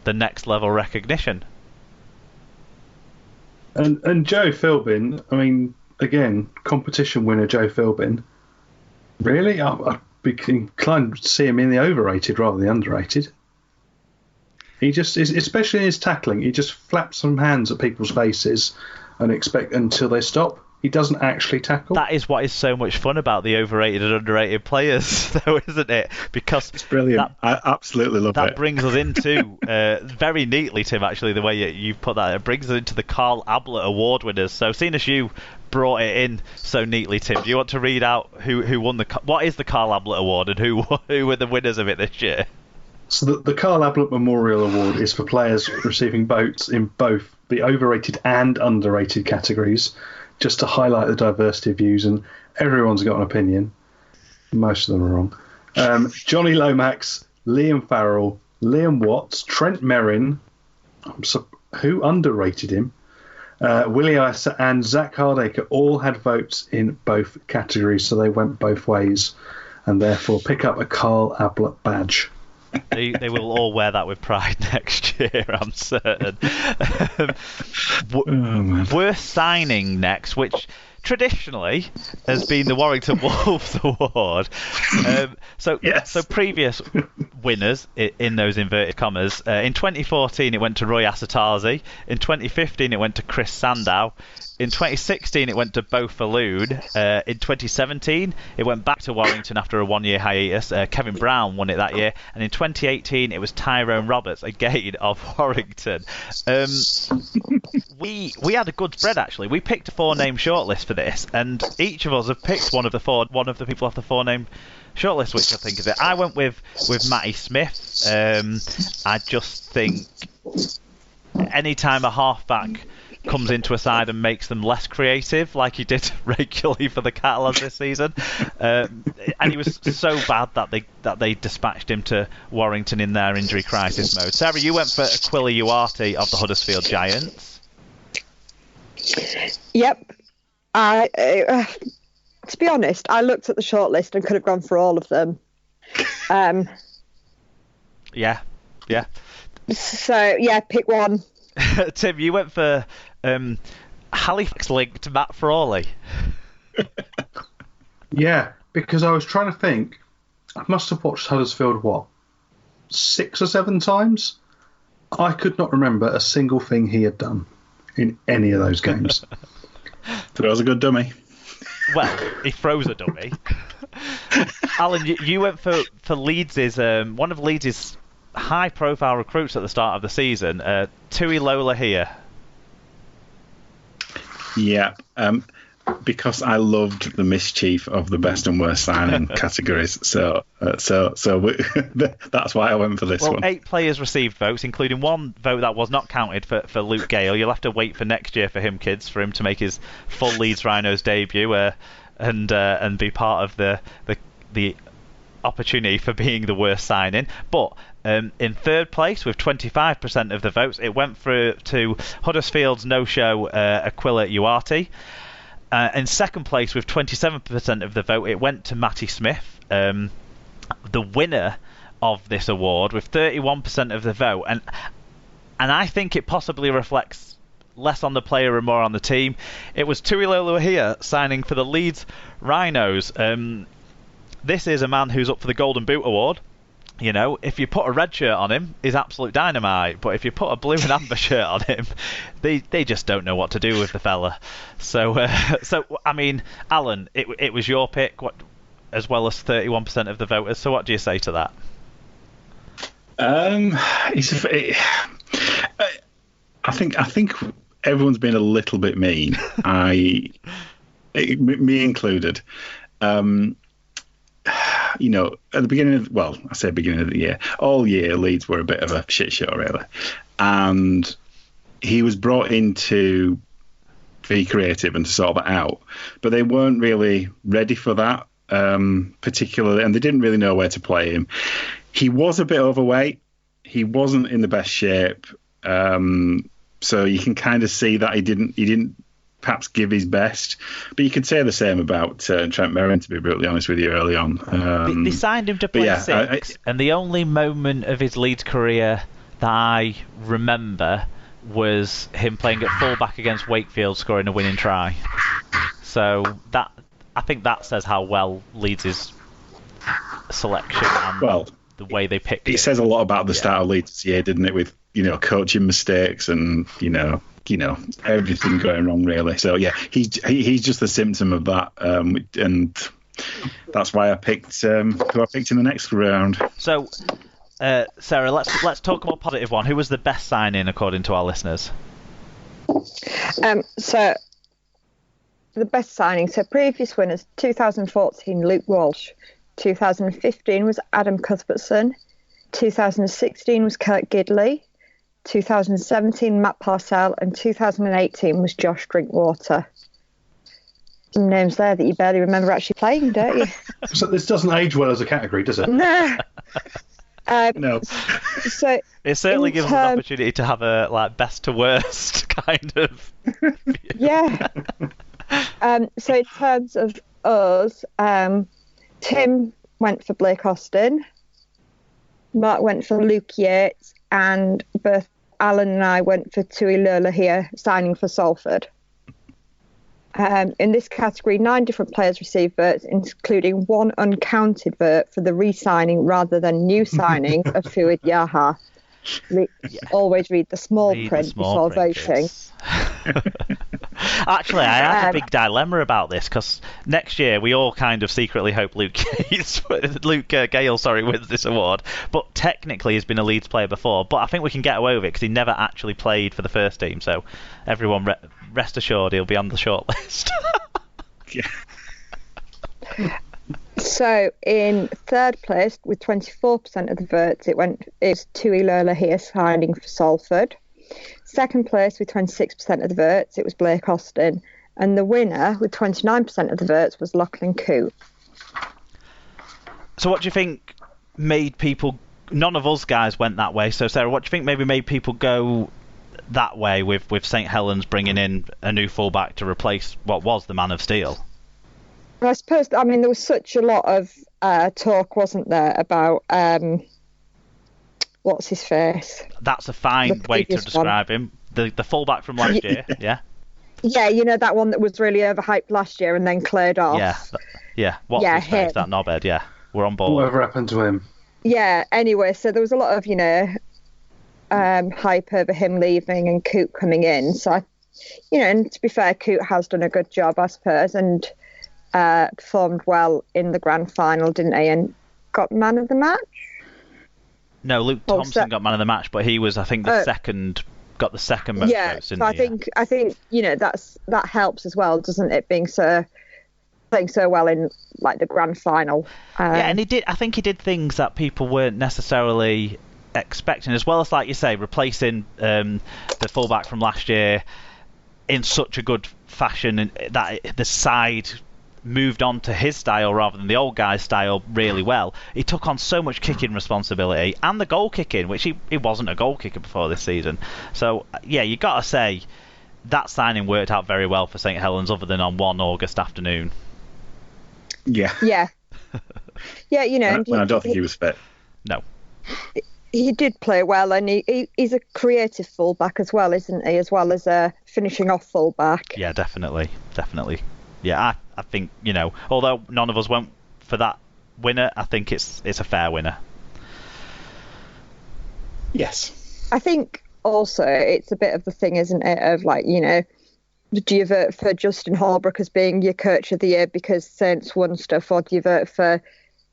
the next level recognition. And Joe Philbin, I mean, again, competition winner Joe Philbin. Really? I'd be inclined to see him in the overrated rather than the underrated. He just, especially in his tackling, he just flaps some hands at people's faces and expect until they stop. He doesn't actually tackle. That is what is so much fun about the overrated and underrated players, though, isn't it? Because it's brilliant. I absolutely love it. That brings us into, very neatly, Tim, actually, the way you put that, it brings us into the Carl Ablett Award winners. So, seeing as you brought it in so neatly, Tim, do you want to read out who won what is the Carl Ablett Award and who were the winners of it this year? So the Carl Ablett Memorial Award is for players receiving votes in both the overrated and underrated categories, just to highlight the diversity of views, and everyone's got an opinion. Most of them are wrong. Johnny Lomax, Liam Farrell, Liam Watts, Trent Merrin, who underrated him, Willie Issa and Zach Hardacre all had votes in both categories, so they went both ways, and therefore pick up a Carl Ablett badge. They will all wear that with pride next year, I'm certain. Worst signing next, which traditionally has been the Warrington Wolves Award. So previous winners in those inverted commas. In 2014, it went to Roy Asatazi. In 2015, it went to Chris Sandow. In 2016, it went to Beau Falloon. In 2017, it went back to Warrington after a one-year hiatus. Kevin Brown won it that year. And in 2018, it was Tyrone Roberts, again, of Warrington. We had a good spread, actually. We picked a four-name shortlist for this, and each of us have picked one of the people off the four-name shortlist, which I think is it. I went with Matty Smith. I just think anytime a halfback comes into a side and makes them less creative, like he did regularly for the Catalans this season, and he was so bad that they dispatched him to Warrington in their injury crisis mode. Sarah, you went for Aquila Uarte of the Huddersfield Giants. Yep. To be honest, I looked at the shortlist and could have gone for all of them. Yeah. So yeah, pick one. Tim, you went for Halifax linked Matt Frawley. Yeah, because I was trying to think. I must have watched Huddersfield, 6 or 7 times? I could not remember a single thing he had done in any of those games. Throws a good dummy. Well, he throws a dummy. Alan, you went for Leeds' one of Leeds' high-profile recruits at the start of the season, Tui Lola here. Yeah, because I loved the mischief of the best and worst signing categories, so that's why I went for this one. 8 players received votes, including one vote that was not counted for Luke Gale. You'll have to wait for next year for him, kids, for him to make his full Leeds Rhinos debut and be part of the opportunity for being the worst signing. But in third place with 25% of the votes, it went through to Huddersfield's no-show Aquila Uarte. In second place with 27% of the vote, it went to Matty Smith, the winner of this award, with 31% of the vote. And I think it possibly reflects less on the player and more on the team. It was Tuilolo here signing for the Leeds Rhinos. This is a man who's up for the Golden Boot Award. You know, if you put a red shirt on him, he's absolute dynamite. But if you put a blue and amber shirt on him, they just don't know what to do with the fella. So I mean, Alan, it was your pick, as well as 31% of the voters. So what do you say to that? I think everyone's been a little bit mean. Me included. You know, at the beginning of, I say beginning of the year, all year Leeds were a bit of a shit show, really. And he was brought in to be creative and to sort that out. But they weren't really ready for that, particularly, and they didn't really know where to play him. He was a bit overweight. He wasn't in the best shape. So you can kind of see that he didn't perhaps give his best, but you could say the same about Trent Merrin, to be brutally honest with you, early on. They signed him to play 6, and the only moment of his Leeds career that I remember was him playing at fullback against Wakefield, scoring a winning try. So that, I think that says how well Leeds' selection and the way they picked it. It says a lot about the start of Leeds this year, didn't it? With coaching mistakes and everything going wrong really. So yeah, he's just a symptom of that, and that's why I picked who I picked in the next round. So, Sarah, let's talk about positive one. Who was the best signing according to our listeners? So the best signing. So previous winners: 2014, Luke Walsh. 2015 was Adam Cuthbertson. 2016 was Kurt Gidley. 2017 Matt Parcell, and 2018 was Josh Drinkwater. Some names there that you barely remember actually playing, don't you? So this doesn't age well as a category, does it? No. No. So it certainly gives us an opportunity to have a best to worst kind of. Yeah. So in terms of us, Tim went for Blake Austin, Mark went for Luke Yates, and both Alan and I went for Tui Lurla signing for Salford. In this category, 9 different players received votes, including 1 uncounted vote for the re-signing rather than new signing of Fuad Yaha. Always read the small print before voting. Actually, I had a big dilemma about this because next year we all kind of secretly hope Luke Gale wins this award. But technically, he's been a Leeds player before. But I think we can get away with it because he never actually played for the first team. So everyone rest assured he'll be on the shortlist. So in third place with 24% of the votes, it's Tui Lurla signing for Salford. Second place with 26% of the votes, it was Blake Austin. And the winner with 29% of the votes was Lachlan Coote. So what do you think made people... None of us guys went that way. So Sarah, what do you think maybe made people go that way with St Helens bringing in a new fullback to replace what was the Man of Steel? I suppose, there was such a lot of talk, wasn't there, about... what's his face? That's a fine way to describe him. The fullback from last year, yeah? Yeah, that one that was really overhyped last year and then cleared off. Yeah. What's his face? That knobhead, yeah. We're on board. Whatever happened to him? Yeah, anyway, so there was a lot of, hype over him leaving and Coote coming in. So, and to be fair, Coote has done a good job, I suppose, and performed well in the grand final, didn't he? And got man of the match? No, Luke Thompson got man of the match, but he was, I think, got the second most votes. So I think that helps as well, doesn't it? Playing so well in the grand final. And he did. I think he did things that people weren't necessarily expecting, as well as, like you say, replacing the fullback from last year in such a good fashion, and that the side moved on to his style rather than the old guy's style really well. He took on so much kicking responsibility and the goal kicking, which he wasn't a goal kicker before this season. So yeah, you got to say that signing worked out very well for St Helens, other than on one August afternoon. Yeah. Yeah, when I don't think he was fit. No. He did play well, and he's a creative fullback as well, isn't he? As well as a finishing off fullback. Yeah, definitely. Yeah, I think, although none of us went for that winner, I think it's a fair winner. Yes. I think also it's a bit of the thing, isn't it, of do you vote for Justin Holbrook as being your coach of the year because Saints won stuff, or do you vote for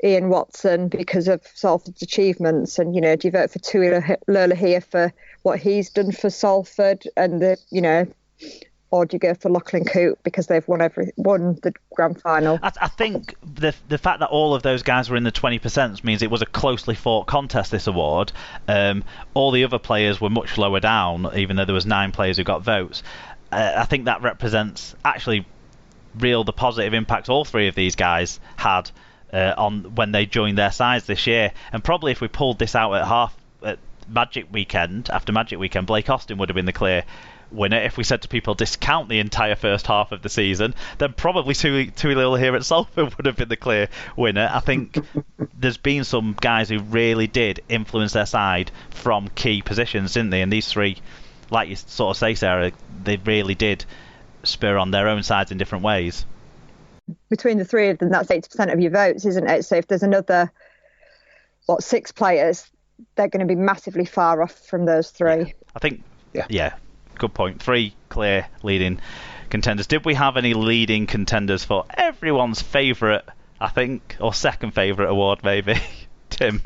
Ian Watson because of Salford's achievements? And, do you vote for Tui Lurla for what he's done for Salford and or do you go for Lachlan Coote because they've won the grand final? I think the fact that all of those guys were in the 20% means it was a closely fought contest, this award. All the other players were much lower down, even though there was 9 players who got votes. I think that represents actually the positive impacts all 3 of these guys had on when they joined their sides this year. And probably if we pulled this out at Magic Weekend, after Magic Weekend, Blake Austin would have been the clear winner. If we said to people discount the entire first half of the season, then probably Tuilil here at Salford would have been the clear winner. I think there's been some guys who really did influence their side from key positions, didn't they? And these three, like you sort of say, Sarah, they really did spur on their own sides in different ways. Between the three of them, that's 80% of your votes, isn't it? So if there's another, 6 players, they're going to be massively far off from those three. Yeah. I think, yeah, good point. 3 clear leading contenders. Did we have any leading contenders for everyone's favourite, I think, or second favourite award, maybe? Tim?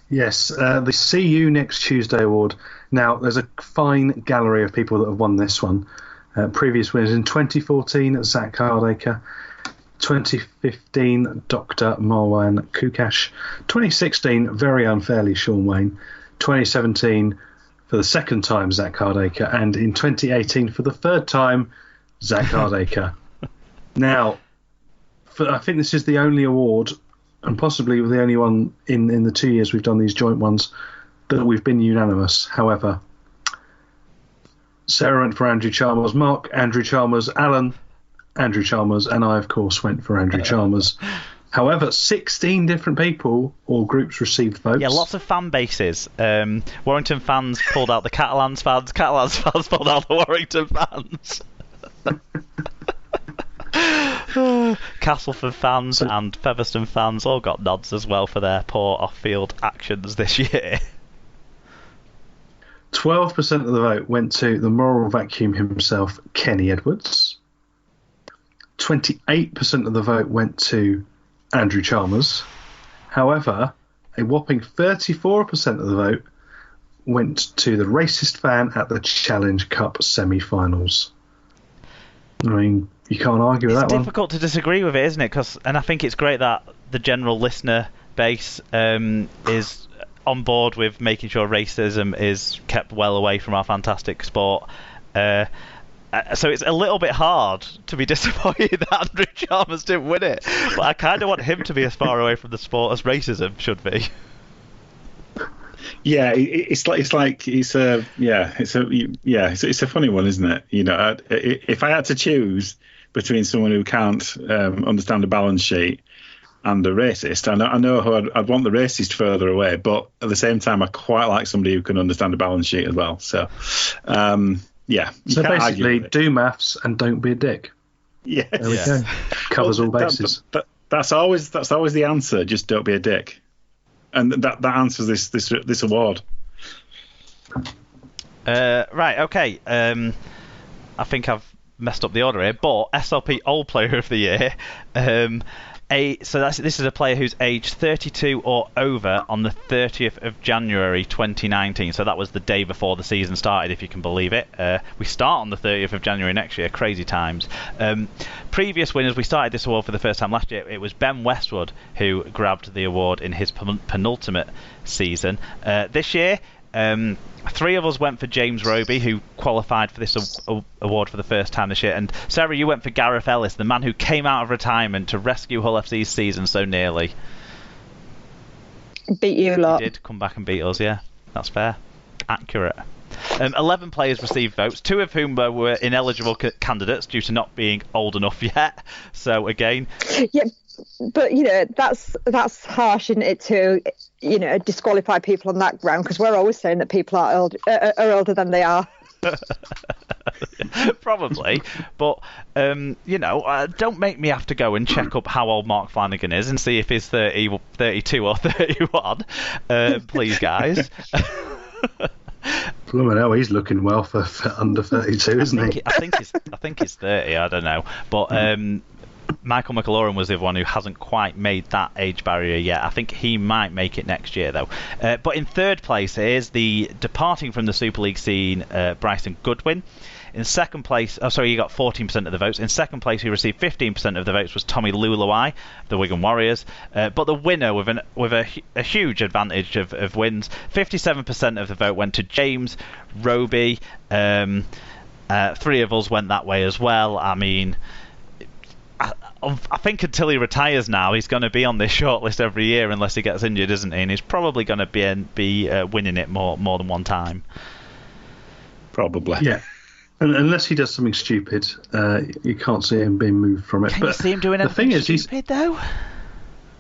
Yes, the See You Next Tuesday award. Now, there's a fine gallery of people that have won this one. Previous winners in 2014, Zach Hardacre. 2015, Dr. Marwan Kukash. 2016, very unfairly, Sean Wayne. 2017, for the second time, Zach Hardacre. And in 2018, for the third time, Zach Hardacre. Now, I think this is the only award, and possibly the only one in the 2 years we've done these joint ones, that we've been unanimous. However, Sarah went for Andrew Chalmers, Mark, Andrew Chalmers, Alan, Andrew Chalmers, and I, of course, went for Andrew Chalmers. However, 16 different people or groups received votes. Yeah, lots of fan bases. Warrington fans pulled out the Catalans fans. Catalans fans pulled out the Warrington fans. Castleford fans and Featherstone fans all got nods as well for their poor off-field actions this year. 12% of the vote went to the moral vacuum himself, Kenny Edwards. 28% of the vote went to Andrew Chalmers. However, a whopping 34% of the vote went to the racist fan at the Challenge Cup semi-finals. I mean, you can't argue with that one. It's difficult to disagree with it, isn't it? And I think it's great that the general listener base is on board with making sure racism is kept well away from our fantastic sport. So it's a little bit hard to be disappointed that Andrew Chalmers didn't win it, but I kind of want him to be as far away from the sport as racism should be. Yeah, it's a funny one, isn't it? You know, if I had to choose between someone who can't understand a balance sheet and a racist, I know who I'd want the racist further away, but at the same time, I quite like somebody who can understand a balance sheet as well. So, yeah. So basically, do maths and don't be a dick. Yes. There we go. Covers all bases. That's always the answer. Just don't be a dick, and that answers this award. Right. Okay. I think I've messed up the order here, but SLP Old Player of the Year. This is a player who's aged 32 or over on the 30th of January 2019. So that was the day before the season started, if you can believe it. We start on the 30th of January next year. Crazy times. Previous winners, we started this award for the first time last year. It was Ben Westwood who grabbed the award in his penultimate season. This year, 3 of us went for James Roby, who qualified for this award for the first time this year. And Sarah, you went for Gareth Ellis, the man who came out of retirement to rescue Hull FC's season so nearly. Beat you a lot. He did come back and beat us, yeah. That's fair. Accurate. 11 players received votes, 2 of whom were ineligible candidates due to not being old enough yet. So again... Yeah, but, that's harsh, isn't it, to, disqualify people on that ground, because we're always saying that people are older than they are. Probably, but don't make me have to go and check up how old Mark Flanagan is and see if he's 30, 32 or 31. Please, guys. Blooming hell, he's looking well for under 32, isn't he? I think he's 30. I don't know, but Michael McAloran was the one who hasn't quite made that age barrier yet. I think he might make it next year, though. But in third place is the departing from the Super League scene, Bryson Goodwin. In second place, he got 14% of the votes. In second place, who received 15% of the votes, was Tommy Luluai, the Wigan Warriors. But the winner, with a huge advantage of wins, 57% of the vote went to James Roby. 3 of us went that way as well. I mean... I think until he retires now, he's going to be on this shortlist every year unless he gets injured, isn't he? And he's probably going to be winning it more than one time. Probably. Yeah. And unless he does something stupid, you can't see him being moved from it. Can but you see him doing anything stupid, though?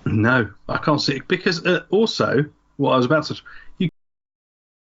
No, I can't see it. Because also, what I was about to... You